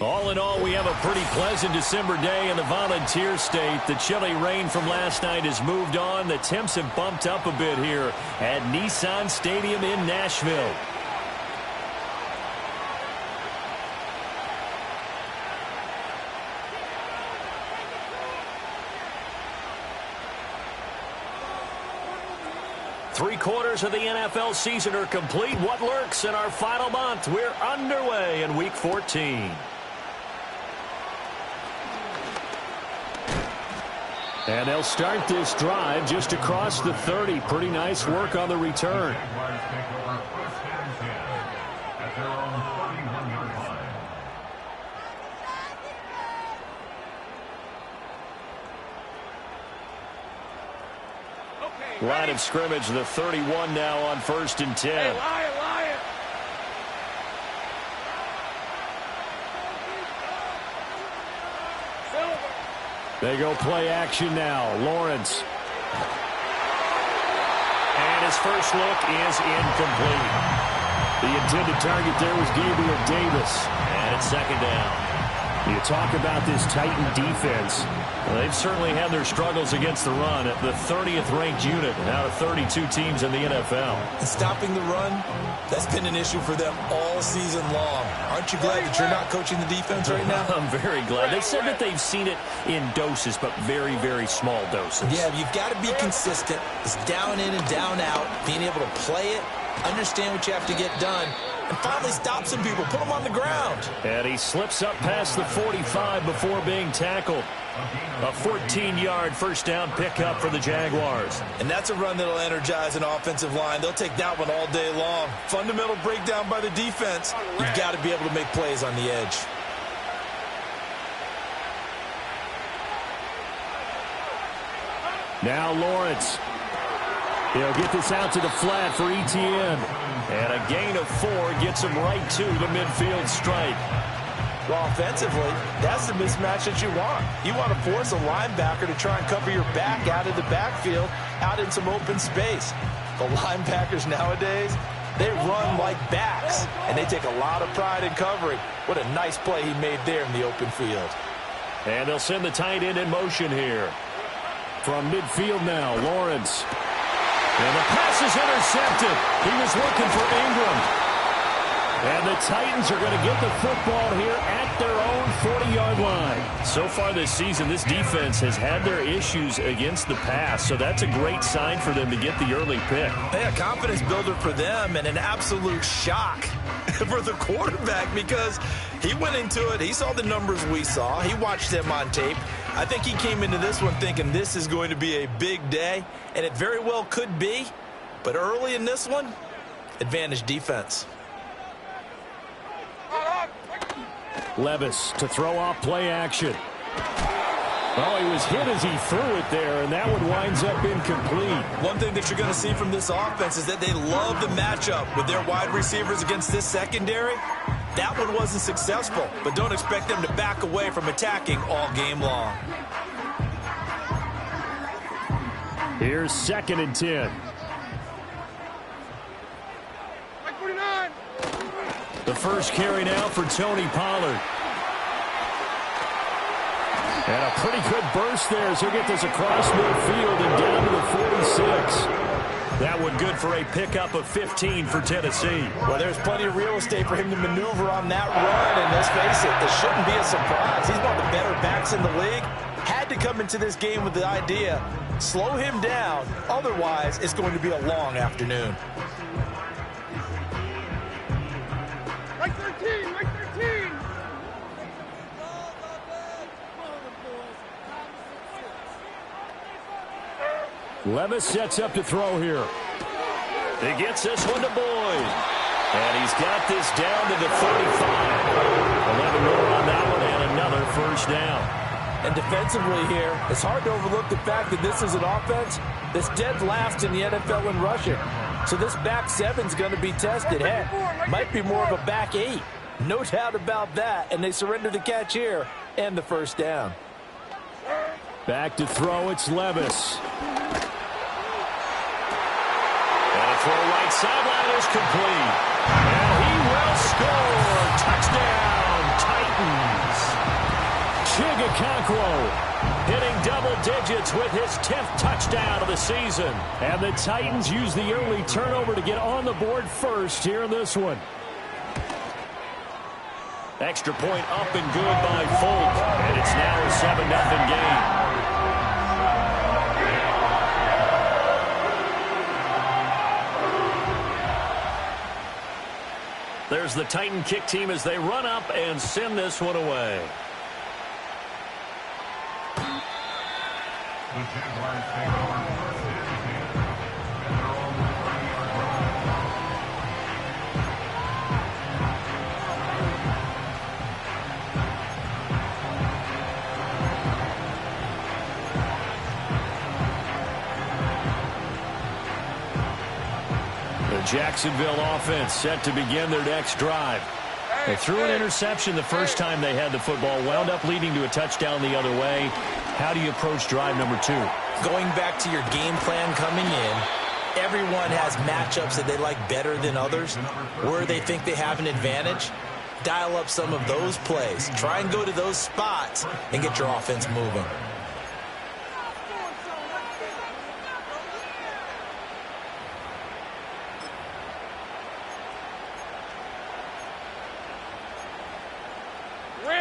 All in all, we have a pretty pleasant December day in the Volunteer State. The chilly rain from last night has moved on. The temps have bumped up a bit here at Nissan Stadium in Nashville. Three-quarters of the NFL season are complete. What lurks in our final month? We're underway in Week 14. And they'll start this drive just across the 30. Pretty nice work on the return. Line of scrimmage, the 31 now on 1st and 10. Hey, Lion. They go play action now. Lawrence. And his first look is incomplete. The intended target there was Gabriel Davis. And it's second down. You talk about this Titan defense. Well, they've certainly had their struggles against the run. At the 30th ranked unit out of 32 teams in the NFL. And stopping the run, that's been an issue for them all season long. Aren't you glad that you're not coaching the defense right now? I'm very glad. They said that they've seen it in doses, but very, very small doses. Yeah, you've got to be consistent. It's down in and down out. Being able to play it, understand what you have to get done, and finally stop some people, put them on the ground. And he slips up past the 45 before being tackled. A 14-yard first down pickup for the Jaguars. And that's a run that'll energize an offensive line. They'll take that one all day long. Fundamental breakdown by the defense. You've got to be able to make plays on the edge. Now Lawrence. He'll get this out to the flat for Etienne. And a gain of 4 gets him right to the midfield stripe. Well, offensively, that's the mismatch that you want. You want to force a linebacker to try and cover your back out of the backfield, out in some open space. The linebackers nowadays, they run like backs, and they take a lot of pride in covering. What a nice play he made there in the open field. And they'll send the tight end in motion here. From midfield now, Lawrence. And the pass is intercepted. He was looking for Ingram. And the Titans are going to get the football here at their own 40-yard line. So far this season, this defense has had their issues against the pass, so that's a great sign for them to get the early pick. A confidence builder for them and an absolute shock for the quarterback because he went into it. He saw the numbers we saw. He watched them on tape. I think he came into this one thinking this is going to be a big day, and it very well could be. But early in this one, advantage defense. Levis to throw off play action. Oh, he was hit as he threw it there, and that one winds up incomplete. One thing that you're going to see from this offense is that they love the matchup with their wide receivers against this secondary. That one wasn't successful, but don't expect them to back away from attacking all game long. Here's 2nd and 10. The first carry now for Tony Pollard. And a pretty good burst there as he'll get this across midfield and down to the 46. That one good for a pickup of 15 for Tennessee. Well, there's plenty of real estate for him to maneuver on that run, and let's face it, this shouldn't be a surprise. He's one of the better backs in the league. Had to come into this game with the idea, slow him down, otherwise it's going to be a long afternoon. Right 13, right 13. Levis sets up to throw here. He gets this one to Boyd. And he's got this down to the 35. 11 more on that one and another first down. And defensively here, it's hard to overlook the fact that this is an offense that's dead last in the NFL in rushing. So this back seven's going to be tested. Heck, might be more of a back 8. No doubt about that. And they surrender the catch here and the first down. Back to throw, it's Levis. And a throw right sideline is complete. And he will score. Touchdown, Titans. Chigakonkwo hitting double digits with his 10th touchdown of the season. And the Titans use the early turnover to get on the board first here in this one. Extra point up and good by Folk. And it's now a 7-0 game. There's the Titan kick team as they run up and send this one away. The Jaguars take over first and 10 at their own 30-yard line. The Jacksonville offense set to begin their next drive. They threw an interception the first time they had the football, wound up leading to a touchdown the other way. How do you approach drive number 2? Going back to your game plan coming in, everyone has matchups that they like better than others. Where they think they have an advantage, dial up some of those plays. Try and go to those spots and get your offense moving.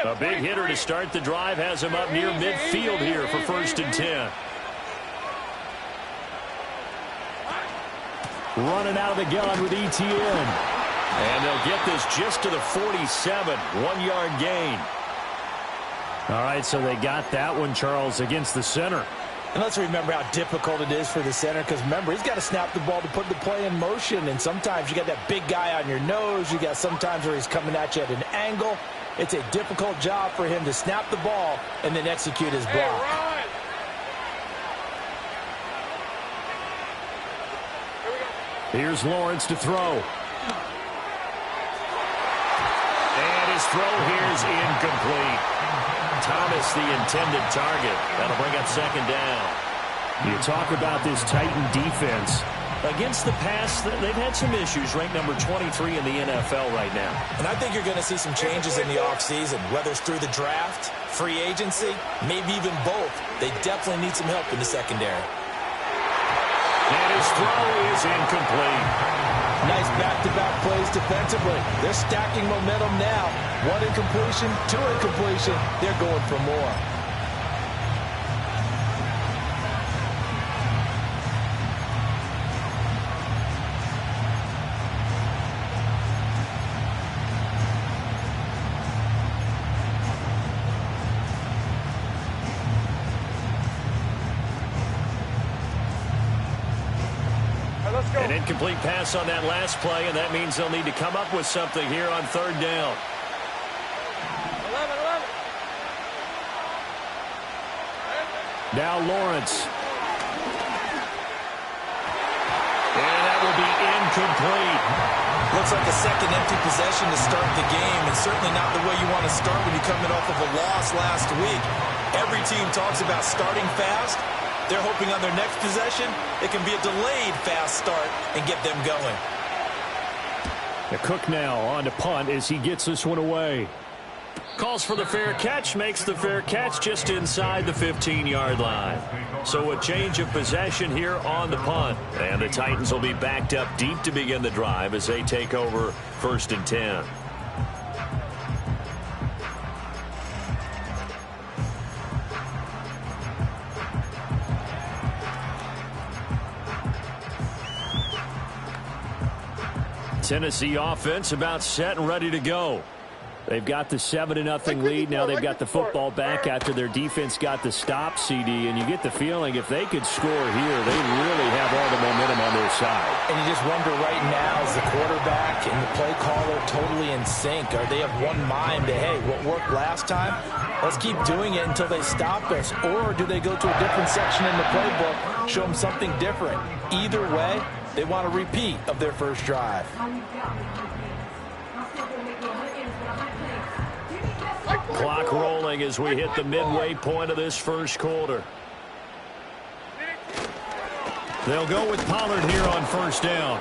A big hitter to start the drive has him up near midfield here for 1st and 10. Running out of the gun with ETN. And they'll get this just to the 47. 1-yard gain. All right, so they got that one, Charles, against the center. And let's remember how difficult it is for the center, because remember, he's got to snap the ball to put the play in motion, and sometimes you got that big guy on your nose. You got sometimes where he's coming at you at an angle. It's a difficult job for him to snap the ball and then execute his block. Here's Lawrence to throw. And his throw here is incomplete. Thomas, the intended target. That'll bring up 2nd down. You talk about this Titan defense. Against the pass, they've had some issues. Ranked number 23 in the NFL right now. And I think you're going to see some changes in the offseason, whether it's through the draft, free agency, maybe even both. They definitely need some help in the secondary. And his throw is incomplete. Nice back-to-back plays defensively. They're stacking momentum now. 1 incompletion, 2 incompletion. They're going for more. An incomplete pass on that last play, and that means they'll need to come up with something here on 3rd down. 11. Now Lawrence. And that will be incomplete. Looks like a second empty possession to start the game, and certainly not the way you want to start when you're coming off of a loss last week. Every team talks about starting fast. They're hoping on their next possession, it can be a delayed fast start and get them going. The Cook now on to punt as he gets this one away. Calls for the fair catch, makes the fair catch just inside the 15-yard line. So a change of possession here on the punt. And the Titans will be backed up deep to begin the drive as they take over 1st and 10. Tennessee offense about set and ready to go. They've got the 7-0 lead. Now they've got the football back after their defense got the stop, CD. And you get the feeling if they could score here, they really have all the momentum on their side. And you just wonder right now, is the quarterback and the play caller totally in sync? Are they of one mind that, hey, what worked last time, let's keep doing it until they stop us? Or do they go to a different section in the playbook, show them something different? Either way, they want a repeat of their first drive. Clock rolling as we hit the midway point of this first quarter. They'll go with Pollard here on 1st down.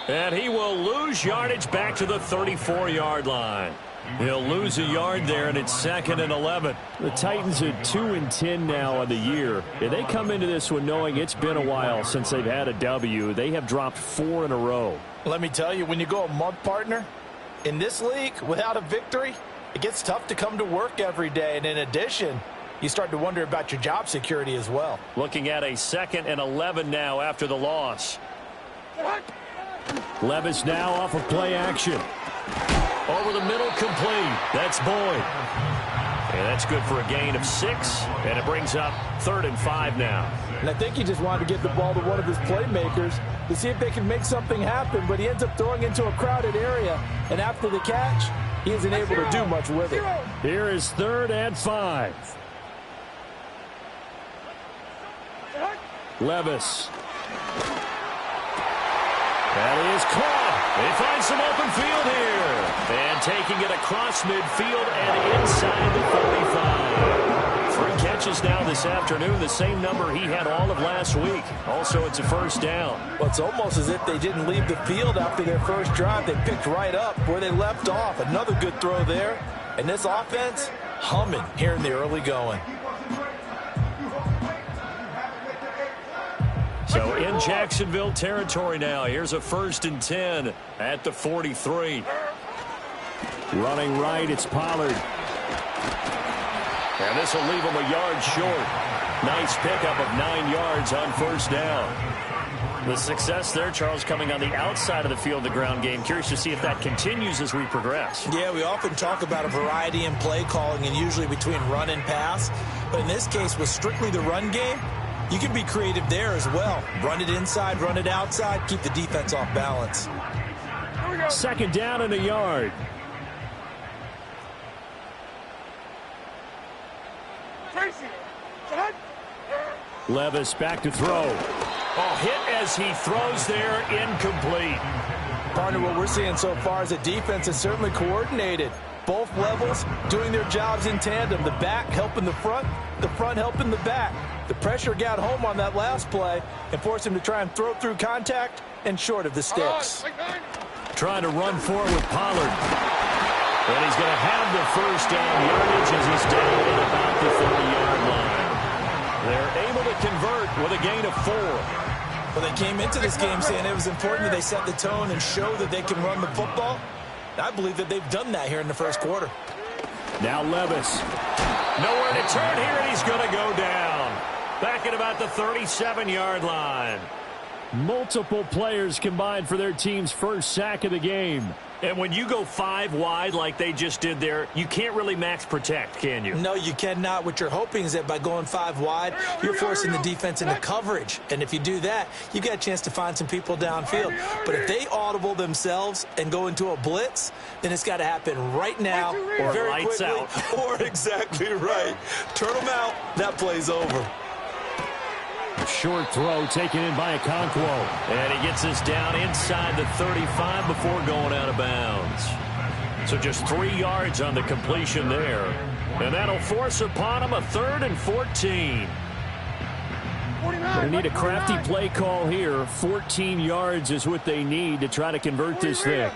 And he will lose yardage back to the 34-yard line. He'll lose a yard there, and it's 2nd and 11. The Titans are 2-10 now on the year. And they come into this one knowing it's been a while since they've had a W. They have dropped 4 in a row. Let me tell you, when you go a month, partner, in this league, without a victory, it gets tough to come to work every day. And in addition, you start to wonder about your job security as well. Looking at a 2nd and 11 now after the loss. Levis now off of play action. Over the middle, complete. That's Boyd. And that's good for a gain of 6. And it brings up 3rd and 5 now. And I think he just wanted to get the ball to one of his playmakers to see if they can make something happen. But he ends up throwing into a crowded area. And after the catch, he isn't able to do much with it. Here is 3rd and 5. Levis. That is caught. They find some open field here. And taking it across midfield and inside the 45. 3 catches now this afternoon, the same number he had all of last week. Also, it's a 1st down. Well, it's almost as if they didn't leave the field after their first drive. They picked right up where they left off. Another good throw there. And this offense, humming here in the early going. So in Jacksonville territory now. Here's a 1st and 10 at the 43. Running right, it's Pollard. And this will leave him a yard short. Nice pickup of 9 yards on 1st down. The success there, Charles, coming on the outside of the field, the ground game. Curious to see if that continues as we progress. Yeah, we often talk about a variety in play calling and usually between run and pass. But in this case, with strictly the run game, you can be creative there as well. Run it inside, run it outside, keep the defense off balance. 2nd down and a yard. Levis back to throw. Oh, hit as he throws there, incomplete. Partner, what we're seeing so far is a defense is certainly coordinated. Both levels doing their jobs in tandem. The back helping the front helping the back. The pressure got home on that last play and forced him to try and throw through contact and short of the sticks. Trying to run forward with Pollard. And he's going to have the 1st down yardage as he's down at about the 30-yard line. They're able to convert with a gain of 4. Well, they came into this game saying it was important that they set the tone and show that they can run the football. I believe that they've done that here in the 1st quarter. Now Levis. Nowhere to turn here, and he's going to go down. Back at about the 37-yard line. Multiple players combined for their team's 1st sack of the game. And when you go 5 wide like they just did there, you can't really max protect, can you? No, you cannot. What you're hoping is that by going 5 wide, you're forcing the defense into coverage. And if you do that, you got a chance to find some people downfield. But if they audible themselves and go into a blitz, then it's got to happen right now or very lights quickly, out. Or exactly right. Turn them out. That play's over. Short throw taken in by Okonkwo. And he gets this down inside the 35 before going out of bounds. So just 3 yards on the completion there. And that'll force upon him a 3rd and 14. They need a crafty play call here. 14 yards is what they need to try to convert this thing.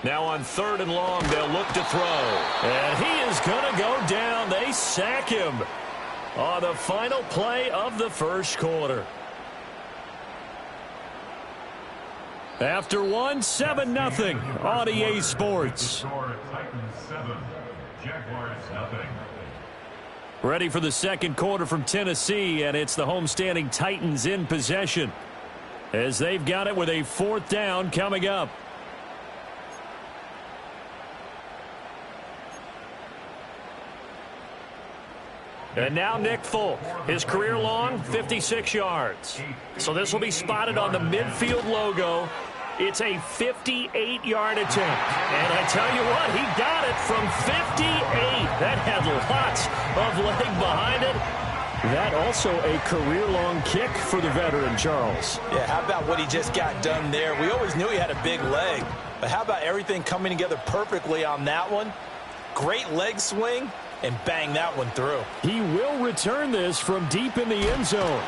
Now on 3rd and long, they'll look to throw. And he is going to go down. They sack him on the final play of the 1st quarter. After 1, 7-0 on EA Sports. Titans 7, Jaguars nothing. Ready for the 2nd quarter from Tennessee, and it's the homestanding Titans in possession as they've got it with a 4th down coming up. And now Nick Folk, his career long, 56 yards. So this will be spotted on the midfield logo. It's a 58-yard attempt. And I tell you what, he got it from 58. That had lots of leg behind it. That also a career-long kick for the veteran, Charles. Yeah, how about what he just got done there? We always knew he had a big leg. But how about everything coming together perfectly on that one? Great leg swing. And bang that one through. He will return this from deep in the end zone.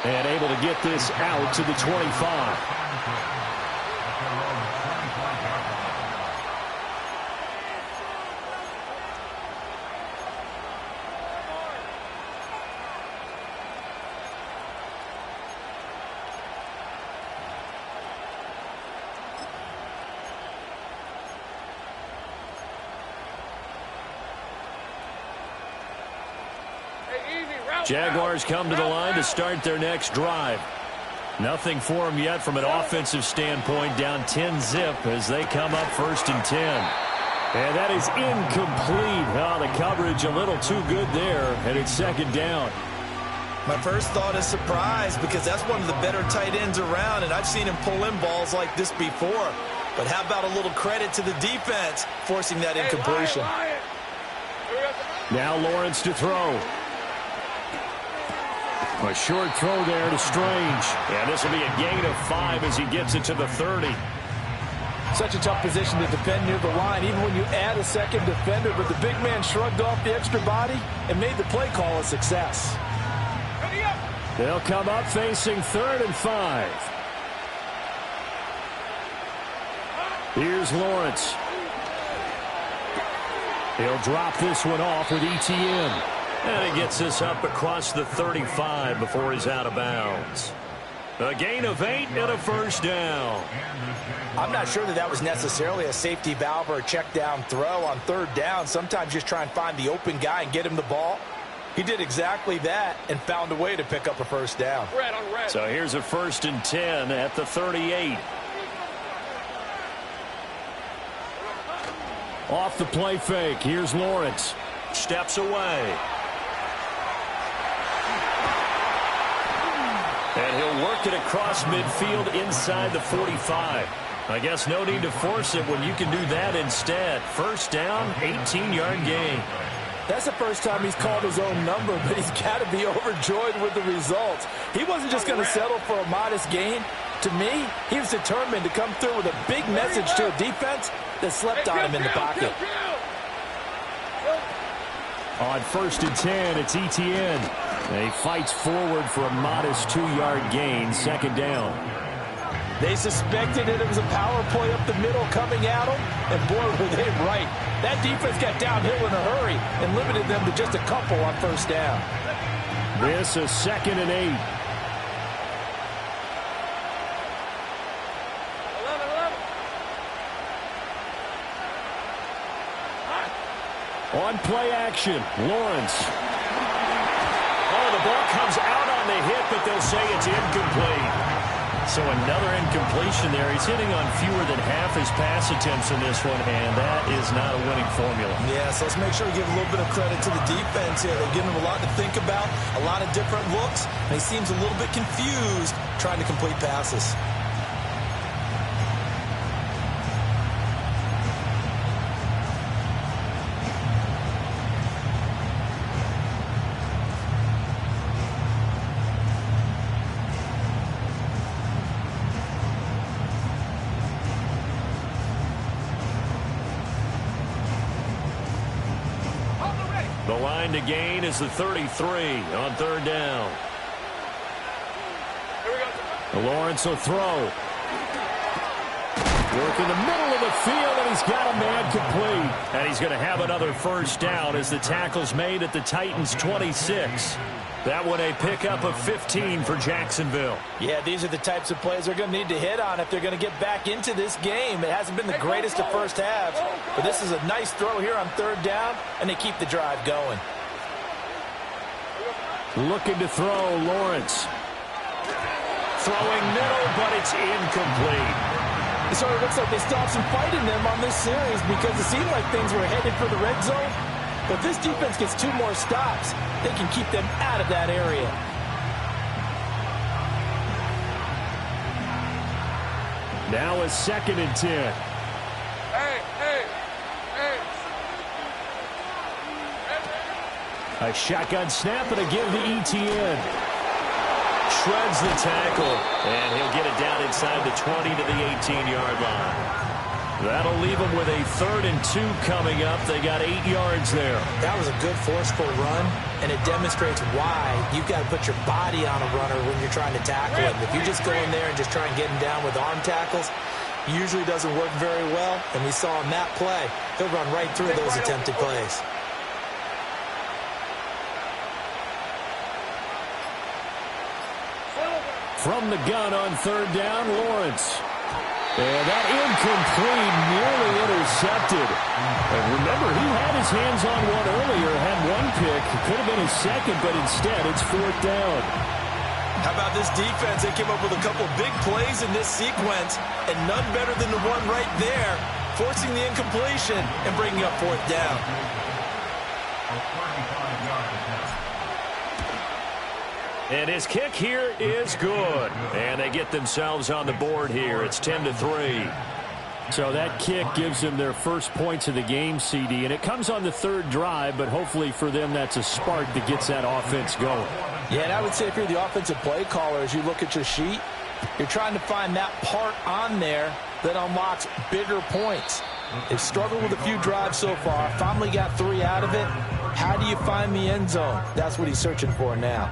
And able to get this out to the 25. Jaguars come to the line to start their next drive. Nothing for them yet from an offensive standpoint, down 10-zip as they come up 1st and 10. And that is incomplete. Oh, the coverage a little too good there, and it's 2nd down. My first thought is surprise, because that's one of the better tight ends around, and I've seen him pull in balls like this before. But how about a little credit to the defense forcing that incompletion? Now Lawrence to throw. A short throw there to Strange. And this will be a gain of 5 as he gets it to the 30. Such a tough position to defend near the line, even when you add a second defender. But the big man shrugged off the extra body and made the play call a success. They'll come up facing 3rd and 5. Here's Lawrence. He'll drop this one off with ETN. And he gets this up across the 35 before he's out of bounds. A gain of 8 and a 1st down. I'm not sure that was necessarily a safety valve or a check down throw on 3rd down. Sometimes just try and find the open guy and get him the ball. He did exactly that and found a way to pick up a 1st down. So here's a 1st and 10 at the 38. Off the play fake. Here's Lawrence. Steps away. And he'll work it across midfield inside the 45. I guess no need to force it when you can do that instead. 1st down, 18-yard gain. That's the first time he's called his own number, but he's got to be overjoyed with the results. He wasn't just going to settle for a modest gain. To me, he was determined to come through with a big message to a defense that slept on him in the pocket. On 1st and 10, it's ETN. And he fights forward for a modest 2-yard gain, 2nd down. They suspected that it was a power play up the middle coming at them, and boy, were they right. That defense got downhill in a hurry and limited them to just a couple on 1st down. This is 2nd and 8. On play action, Lawrence. Oh, the ball comes out on the hit, but they'll say it's incomplete. So another incompletion there. He's hitting on fewer than half his pass attempts in this one, and that is not a winning formula. Yeah, so let's make sure we give a little bit of credit to the defense here. They're giving him a lot to think about, a lot of different looks, and he seems a little bit confused trying to complete passes. The line to gain is the 33 on 3rd down. Lawrence will throw. Work in the middle of the field, and he's got a man complete. And he's going to have another 1st down as the tackle's made at the Titans' 26. That one a pickup of 15 for Jacksonville. Yeah, these are the types of plays they're going to need to hit on if they're going to get back into this game. It hasn't been the greatest of first halves, but this is a nice throw here on 3rd down, and they keep the drive going. Looking to throw, Lawrence. Throwing middle, but it's incomplete. So it looks like they stopped some fighting them on this series because it seemed like things were headed for the red zone. But this defense gets 2 more stops. They can keep them out of that area. Now a 2nd and 10. A shotgun snap and again to ETN. Shreds the tackle, and he'll get it down inside the 20 to the 18-yard line. That'll leave them with a 3rd and 2 coming up. They got 8 yards there. That was a good forceful run, and it demonstrates why you've got to put your body on a runner when you're trying to tackle him. If you just go in there and just try and get him down with arm tackles, usually doesn't work very well. And we saw in that play, he'll run right through those attempted plays. From the gun on 3rd down, Lawrence. And that incomplete, nearly intercepted. And remember, he had his hands on one earlier, had one pick. It could have been his second, but instead it's 4th down. How about this defense? They came up with a couple big plays in this sequence, and none better than the one right there, forcing the incompletion and bringing up 4th down. And his kick here is good. And they get themselves on the board here. It's 10-3. So that kick gives them their first points of the game, CD. And it comes on the 3rd drive, but hopefully for them that's a spark that gets that offense going. Yeah, and I would say if you're the offensive play caller, as you look at your sheet, you're trying to find that part on there that unlocks bigger points. They've struggled with a few drives so far. Finally got 3 out of it. How do you find the end zone? That's what he's searching for now.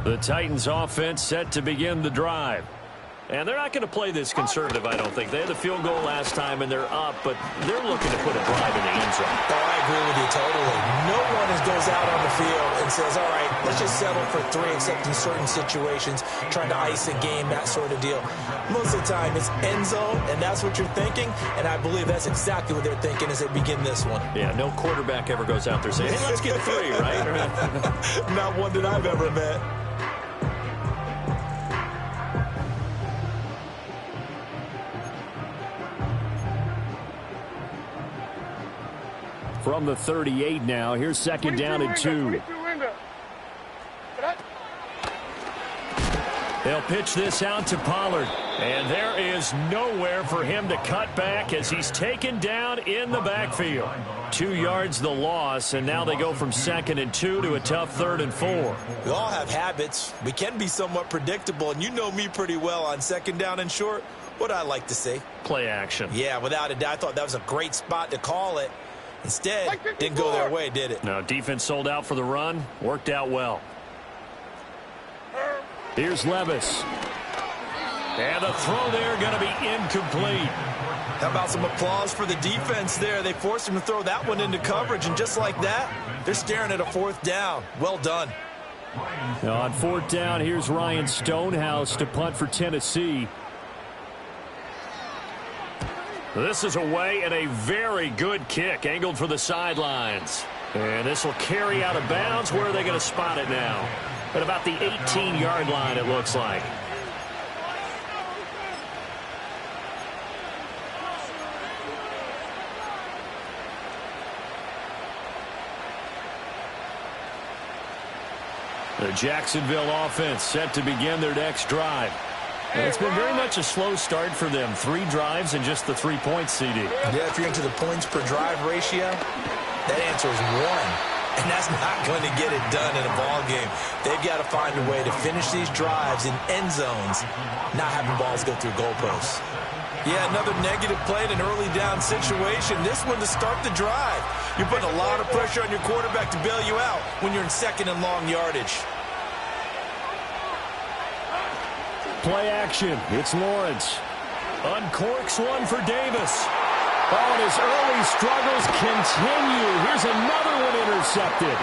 The Titans offense set to begin the drive. And they're not going to play this conservative, I don't think. They had the field goal last time, and they're up, but they're looking to put a drive in the end zone. Oh, I agree with you totally. No one goes out on the field and says, all right, let's just settle for 3, except in certain situations, trying to ice a game, that sort of deal. Most of the time, it's end zone, and that's what you're thinking, and I believe that's exactly what they're thinking as they begin this one. Yeah, no quarterback ever goes out there saying, hey, let's get 3, right? Not one that I've ever met. From the 38 now, here's 2nd down and 2. They'll pitch this out to Pollard. And there is nowhere for him to cut back as he's taken down in the backfield. 2 yards the loss, and now they go from 2nd and 2 to a tough 3rd and 4. We all have habits. We can be somewhat predictable, and you know me pretty well on 2nd down and short. What I like to say? Play action. Yeah, without a doubt. I thought that was a great spot to call it. Instead, didn't go their way, did it? No, defense sold out for the run. Worked out well. Here's Levis. And the throw there going to be incomplete. How about some applause for the defense there? They forced him to throw that one into coverage, and just like that, they're staring at a 4th down. Well done. Now on 4th down, here's Ryan Stonehouse to punt for Tennessee. This is away and a very good kick, angled for the sidelines. And this will carry out of bounds. Where are they going to spot it now? At about the 18-yard line, it looks like. The Jacksonville offense set to begin their next drive. And it's been very much a slow start for them. 3 drives and just the 3 points, CD. Yeah, if you're into the points per drive ratio, that answer is 1. And that's not going to get it done in a ball game. They've got to find a way to finish these drives in end zones, not having balls go through goalposts. Yeah, another negative play in an early down situation. This one to start the drive. You're putting a lot of pressure on your quarterback to bail you out when you're in 2nd and long yardage. Play action. It's Lawrence. Uncorks one for Davis. Oh, and his early struggles continue. Here's another one intercepted.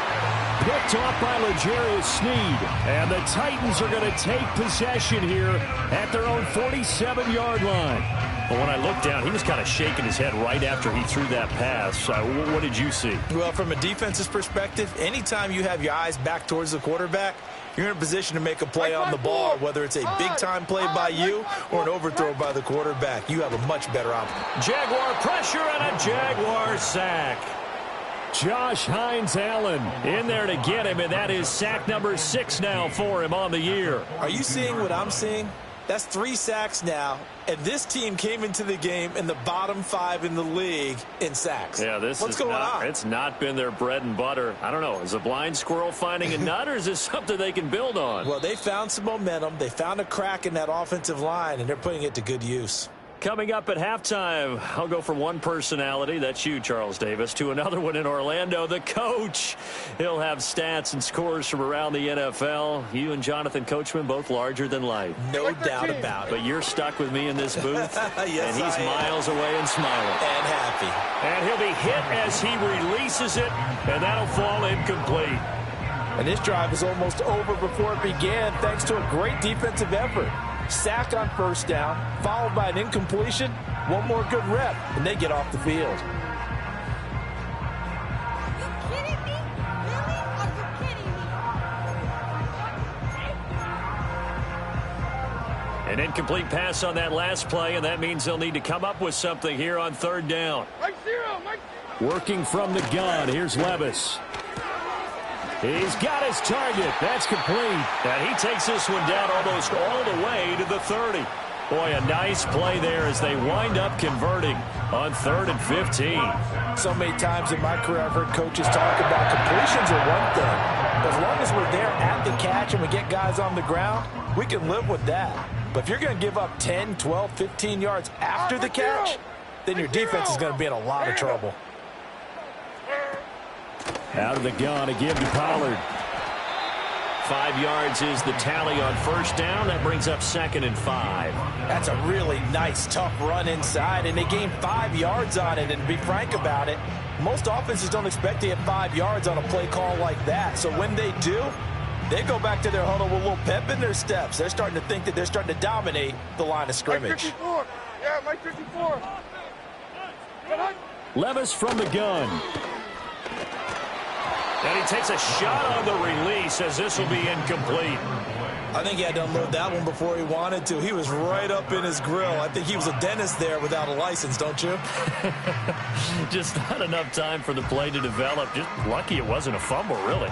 Picked off by L'Jarius Sneed. And the Titans are going to take possession here at their own 47-yard line. But when I looked down, he was kind of shaking his head right after he threw that pass. What did you see? Well, from a defense's perspective, anytime you have your eyes back towards the quarterback, you're in a position to make a play on the ball, whether it's a big-time play by you or an overthrow by the quarterback. You have a much better option. Jaguar pressure and a Jaguar sack. Josh Hines-Allen in there to get him, and that is sack number 6 now for him on the year. Are you seeing what I'm seeing? That's 3 sacks now, and this team came into the game in the bottom 5 in the league in sacks. Yeah, what's going on? It's not been their bread and butter. I don't know. Is a blind squirrel finding a nut, or is this something they can build on? Well, they found some momentum. They found a crack in that offensive line, and they're putting it to good use. Coming up at halftime, I'll go from one personality, that's you, Charles Davis, to another one in Orlando, the coach. He'll have stats and scores from around the NFL. You and Jonathan Coachman, both larger than life. No doubt about it. But you're stuck with me in this booth, yes, and he's miles away and smiling. And happy. And he'll be hit as he releases it, and that'll fall incomplete. And this drive is almost over before it began, thanks to a great defensive effort. Sack on first down, followed by an incompletion. One more good rep, and they get off the field. Are you kidding me? Really? Are you kidding me? An incomplete pass on that last play, and that means they'll need to come up with something here on third down. Mike zero, Mike zero. Working from the gun, here's Levis. He's got his target. That's complete. And he takes this one down almost all the way to the 30. Boy, a nice play there as they wind up converting on 3rd and 15. So many times in my career I've heard coaches talk about completions are one thing. But as long as we're there at the catch and we get guys on the ground, we can live with that. But if you're going to give up 10, 12, 15 yards after the catch, then your defense is going to be in a lot of trouble. Out of the gun again to Pollard. 5 yards is the tally on first down. That brings up 2nd and 5. That's a really nice, tough run inside, and they gained 5 yards on it. And to be frank about it, most offenses don't expect to get 5 yards on a play call like that. So when they do, they go back to their huddle with a little pep in their steps. They're starting to think that they're starting to dominate the line of scrimmage. Mike 54. Yeah, Mike 54. Levis from the gun. And he takes a shot on the release as this will be incomplete. I think he had to unload that one before he wanted to. He was right up in his grill. I think he was a dentist there without a license, don't you? Just not enough time for the play to develop. Just lucky it wasn't a fumble, really.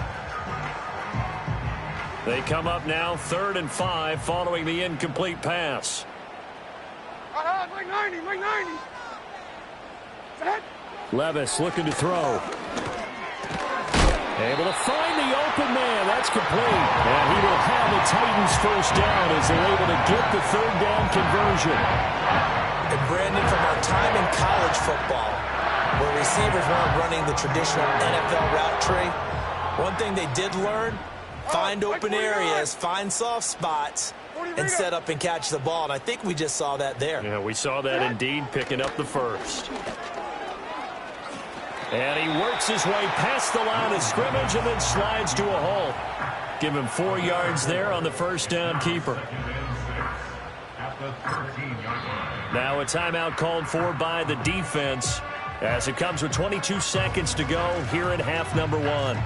They come up now 3rd and 5 following the incomplete pass. Mike 90, Mike 90. Set. Levis looking to throw. Able to find the open man. That's complete. And he will have the Titans first down as they're able to get the 3rd down conversion. And Brandon, from our time in college football, where receivers weren't running the traditional NFL route tree, one thing they did learn, find open areas, find soft spots, and set up and catch the ball. And I think we just saw that there. Yeah, we saw that indeed, picking up the first. And he works his way past the line of scrimmage and then slides to a hole. Give him 4 yards there on the first down keeper. Now a timeout called for by the defense as it comes with 22 seconds to go here in half number 1.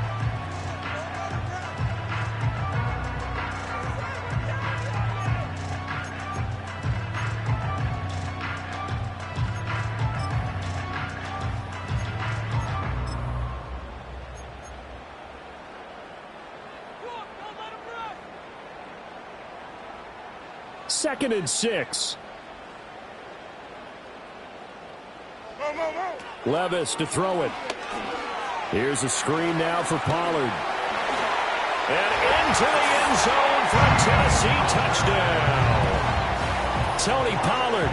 Second and 6. Levis to throw it. Here's a screen now for Pollard. And into the end zone for a Tennessee touchdown. Tony Pollard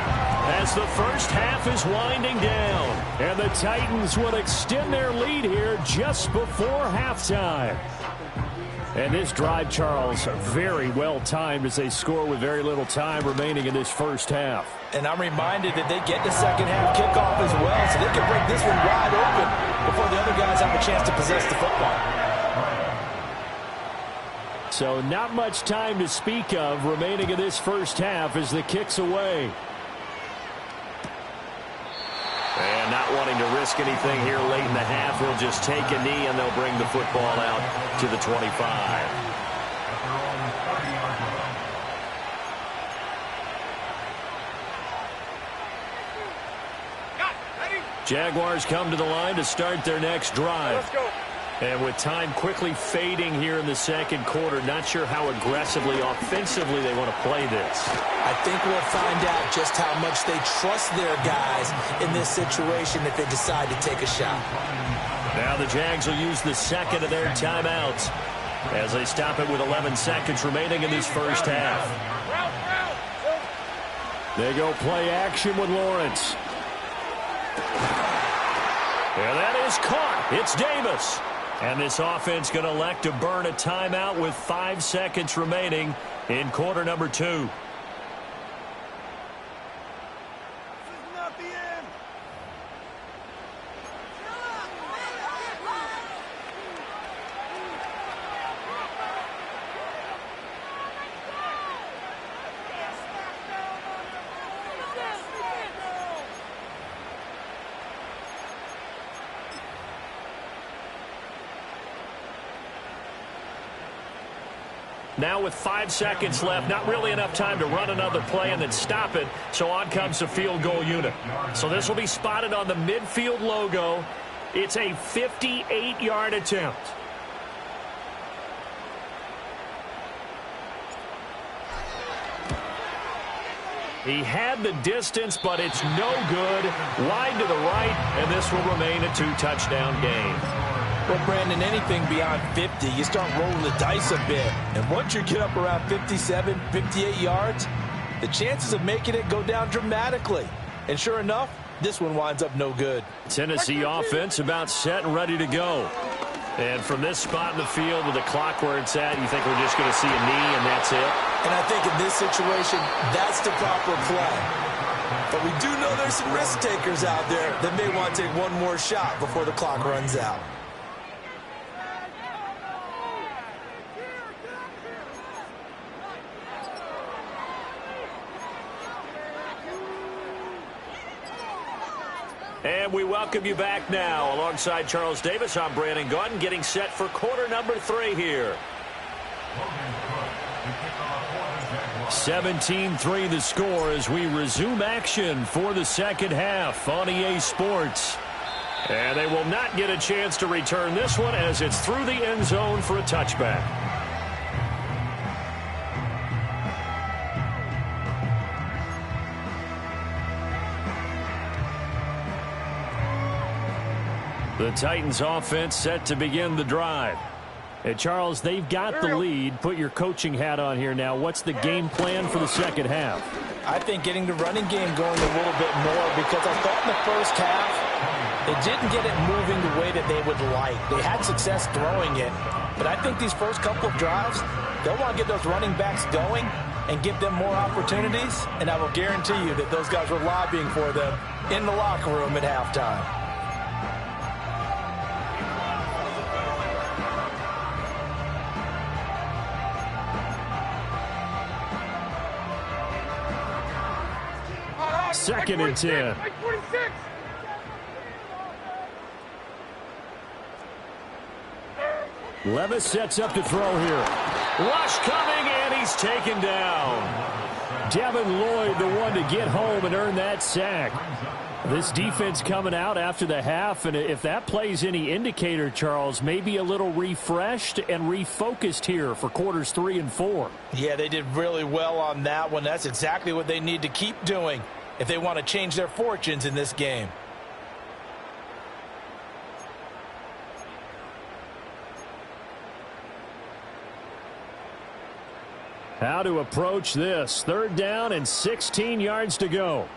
as the first half is winding down. And the Titans will extend their lead here just before halftime. And this drive, Charles, very well timed as they score with very little time remaining in this first half. And I'm reminded that they get the second half kickoff as well, so they can break this one wide open before the other guys have a chance to possess the football. So not much time to speak of remaining in this first half as the kick's away. And not wanting to risk anything here late in the half, he'll just take a knee and they'll bring the football out to the 25. Jaguars come to the line to start their next drive. Let's go. And with time quickly fading here in the second quarter, not sure how aggressively, offensively they want to play this. I think we'll find out just how much they trust their guys in this situation if they decide to take a shot. Now the Jags will use the second of their timeouts as they stop it with 11 seconds remaining in this first half. They go play action with Lawrence. And that is caught. It's Davis. And this offense going to elect to burn a timeout with 5 seconds remaining in quarter number 2. Now with 5 seconds left, not really enough time to run another play and then stop it, so on comes the field goal unit. So this will be spotted on the midfield logo. It's a 58-yard attempt. He had the distance, but it's no good. Wide to the right, and this will remain a 2-touchdown game. Well, Brandon, anything beyond 50, you start rolling the dice a bit. And once you get up around 57, 58 yards, the chances of making it go down dramatically. And sure enough, this one winds up no good. Tennessee offense about set and ready to go. And from this spot in the field with the clock where it's at, you think we're just going to see a knee and that's it? And I think in this situation, that's the proper play. But we do know there's some risk takers out there that may want to take one more shot before the clock runs out. And we welcome you back now. Alongside Charles Davis, I'm Brandon Gaudin, getting set for quarter number 3 here. 17-3 the score as we resume action for the second half on EA Sports. And they will not get a chance to return this one as it's through the end zone for a touchback. The Titans offense set to begin the drive. And Charles, they've got the lead. Put your coaching hat on here now. What's the game plan for the second half? I think getting the running game going a little bit more, because I thought in the first half they didn't get it moving the way that they would like. They had success throwing it, but I think these first couple of drives, they'll want to get those running backs going and give them more opportunities, and I will guarantee you that those guys were lobbying for them in the locker room at halftime. Second and 10. Levis sets up to throw here. Rush coming, and he's taken down. Devin Lloyd, the one to get home and earn that sack. This defense coming out after the half, and if that plays any indicator, Charles, maybe a little refreshed and refocused here for quarters 3 and 4. Yeah, they did really well on that one. That's exactly what they need to keep doing if they want to change their fortunes in this game. How to approach this. 3rd down and 16 yards to go.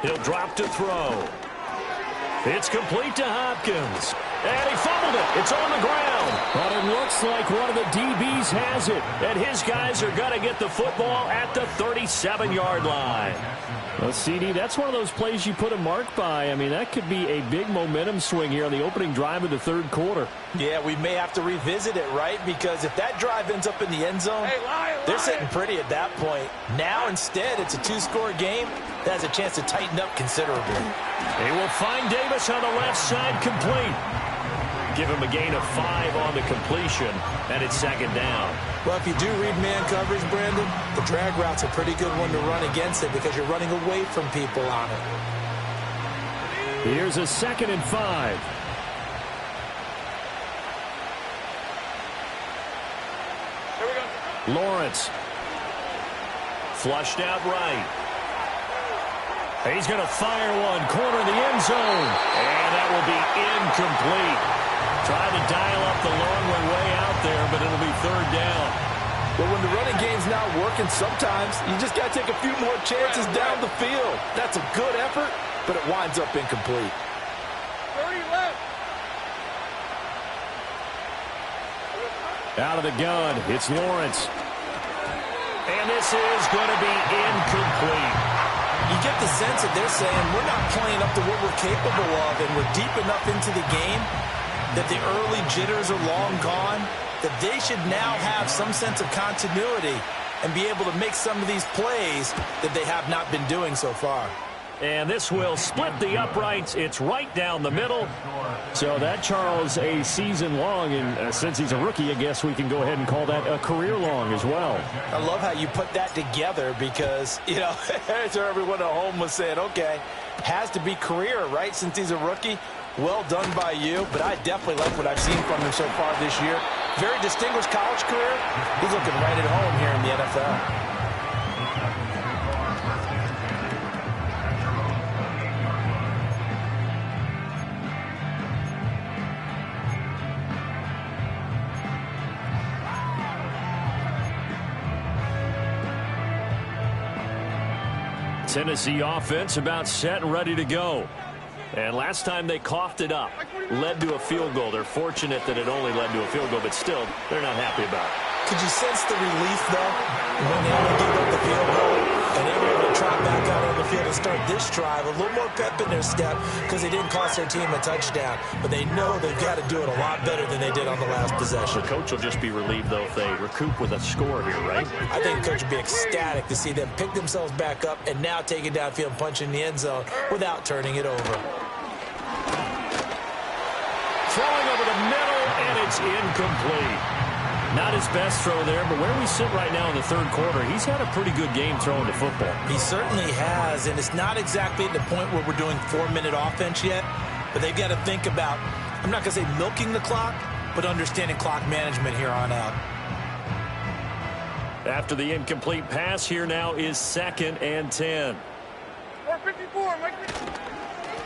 He'll drop to throw. It's complete to Hopkins. And he fumbled it. It's on the ground. But it looks like one of the DBs has it. And his guys are going to get the football at the 37-yard line. Well, CD, that's one of those plays you put a mark by. I mean, that could be a big momentum swing here on the opening drive of the 3rd quarter. Yeah, we may have to revisit it, right? Because if that drive ends up in the end zone, they're sitting pretty at that point. Now, instead, it's a 2-score game that has a chance to tighten up considerably. They will find Davis on the left side, complete. Give him a gain of 5 on the completion, and it's 2nd down. Well, if you do read man coverage, Brandon, the drag route's a pretty good one to run against it because you're running away from people on it. Here's a 2nd and 5. Here we go. Lawrence. Flushed out right. He's going to fire one, corner of the end zone. And that will be incomplete. Trying to dial up the long way out there, but it'll be 3rd down. But when the running game's not working, sometimes you just got to take a few more chances down the field. That's a good effort, but it winds up incomplete. 30 left. Out of the gun, it's Lawrence. And this is going to be incomplete. You get the sense that they're saying we're not playing up to what we're capable of, and we're deep enough into the game that the early jitters are long gone, that they should now have some sense of continuity and be able to make some of these plays that they have not been doing so far. And this will split the uprights. It's right down the middle. So that, Charles, a season long. And since he's a rookie, I guess we can go ahead and call that a career long as well. I love how you put that together because, you know, so everyone at home was saying, okay, has to be career, right, since he's a rookie. Well done by you, but I definitely like what I've seen from him so far this year. Very distinguished college career. He's looking right at home here in the NFL. Tennessee offense about set and ready to go. And last time they coughed it up, led to a field goal. They're fortunate that it only led to a field goal, but still, they're not happy about it. Could you sense the relief, though, when they only gave up the field goal and they were able to trot back out on the field and start this drive? A little more pep in their step because they didn't cost their team a touchdown. But they know they've got to do it a lot better than they did on the last possession. The coach will just be relieved, though, if they recoup with a score here, right? I think the coach would be ecstatic to see them pick themselves back up and now take it downfield and punch in the end zone without turning it over. Throwing over the middle, and it's incomplete. Not his best throw there, but where we sit right now in the third quarter, he's had a pretty good game throwing the football. He certainly has, and it's not exactly at the point where we're doing 4-minute offense yet, but they've got to think about, I'm not going to say milking the clock, but understanding clock management here on out. After the incomplete pass, here now is 2nd and 10. 454, Mike.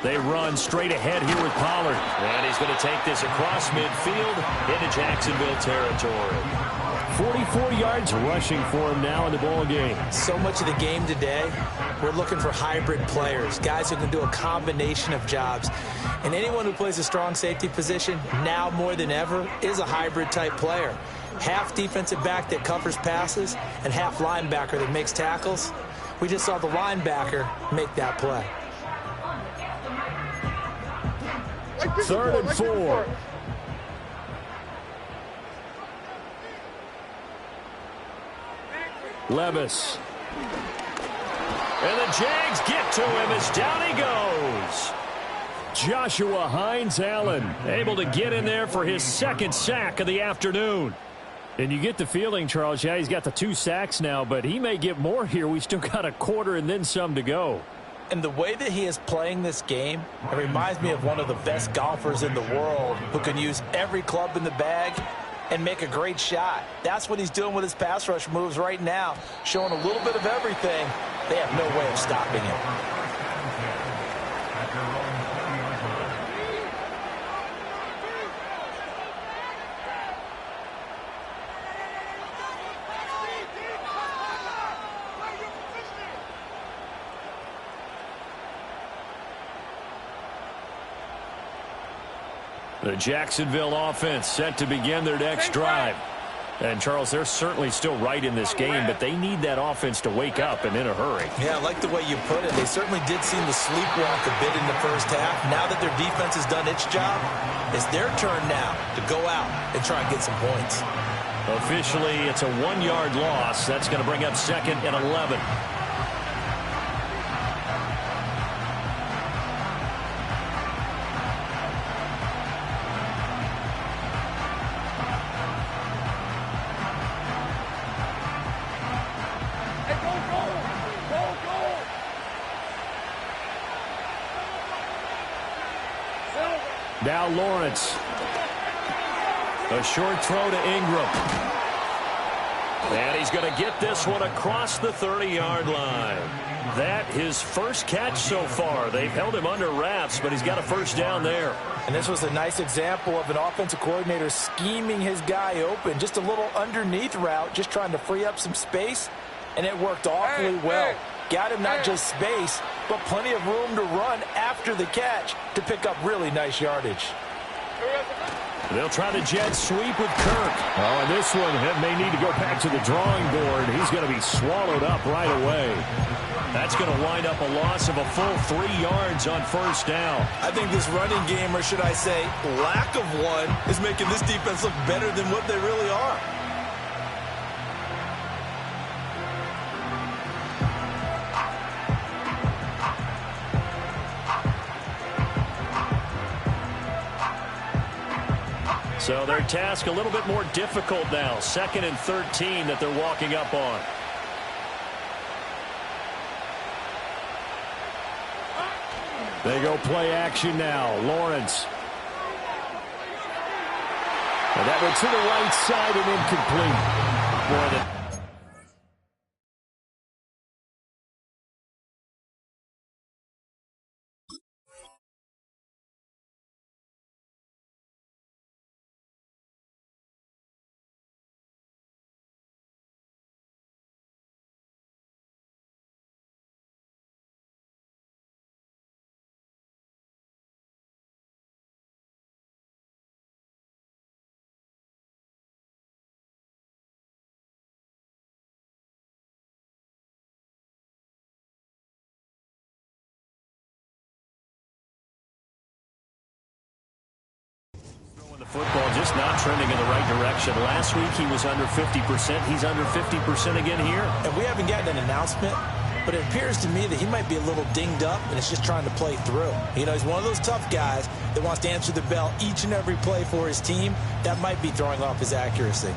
They run straight ahead here with Pollard. And he's going to take this across midfield into Jacksonville territory. 44 yards rushing for him now in the ball game. So much of the game today, we're looking for hybrid players, guys who can do a combination of jobs. And anyone who plays a strong safety position, now more than ever, is a hybrid type player. Half defensive back that covers passes and half linebacker that makes tackles. We just saw the linebacker make that play. 3rd and 4. Levis. And the Jags get to him as down he goes. Joshua Hines-Allen able to get in there for his 2nd sack of the afternoon. And you get the feeling, Charles, yeah, he's got the 2 sacks now, but he may get more here. We still got a quarter and then some to go. And the way that he is playing this game, it reminds me of one of the best golfers in the world who can use every club in the bag and make a great shot. That's what he's doing with his pass rush moves right now, showing a little bit of everything. They have no way of stopping him. The Jacksonville offense set to begin their next drive. And, Charles, they're certainly still right in this game, but they need that offense to wake up and in a hurry. Yeah, I like the way you put it. They certainly did seem to sleepwalk a bit in the first half. Now that their defense has done its job, it's their turn now to go out and try and get some points. Officially, it's a 1-yard loss. That's going to bring up 2nd and 11. Now Lawrence. A short throw to Ingram. And he's going to get this one across the 30-yard line. That his first catch so far. They've held him under wraps, but he's got a first down there. And this was a nice example of an offensive coordinator scheming his guy open. Just a little underneath route, just trying to free up some space, and it worked awfully well. Got him not just space, but plenty of room to run after the catch to pick up really nice yardage. They'll try the jet sweep with Kirk. Oh, and this one may need to go back to the drawing board. He's going to be swallowed up right away. That's going to wind up a loss of a full 3 yards on first down. I think this running game, or should I say lack of one, is making this defense look better than what they really are. So their task a little bit more difficult now. 2nd and 13 that they're walking up on. They go play action now. Lawrence. And that went to the right side and incomplete. Boy, the football just not trending in the right direction. Last week he was under 50%. He's under 50% again here. And we haven't gotten an announcement, but it appears to me that he might be a little dinged up and it's just trying to play through. You know, he's one of those tough guys that wants to answer the bell each and every play for his team. That might be throwing off his accuracy.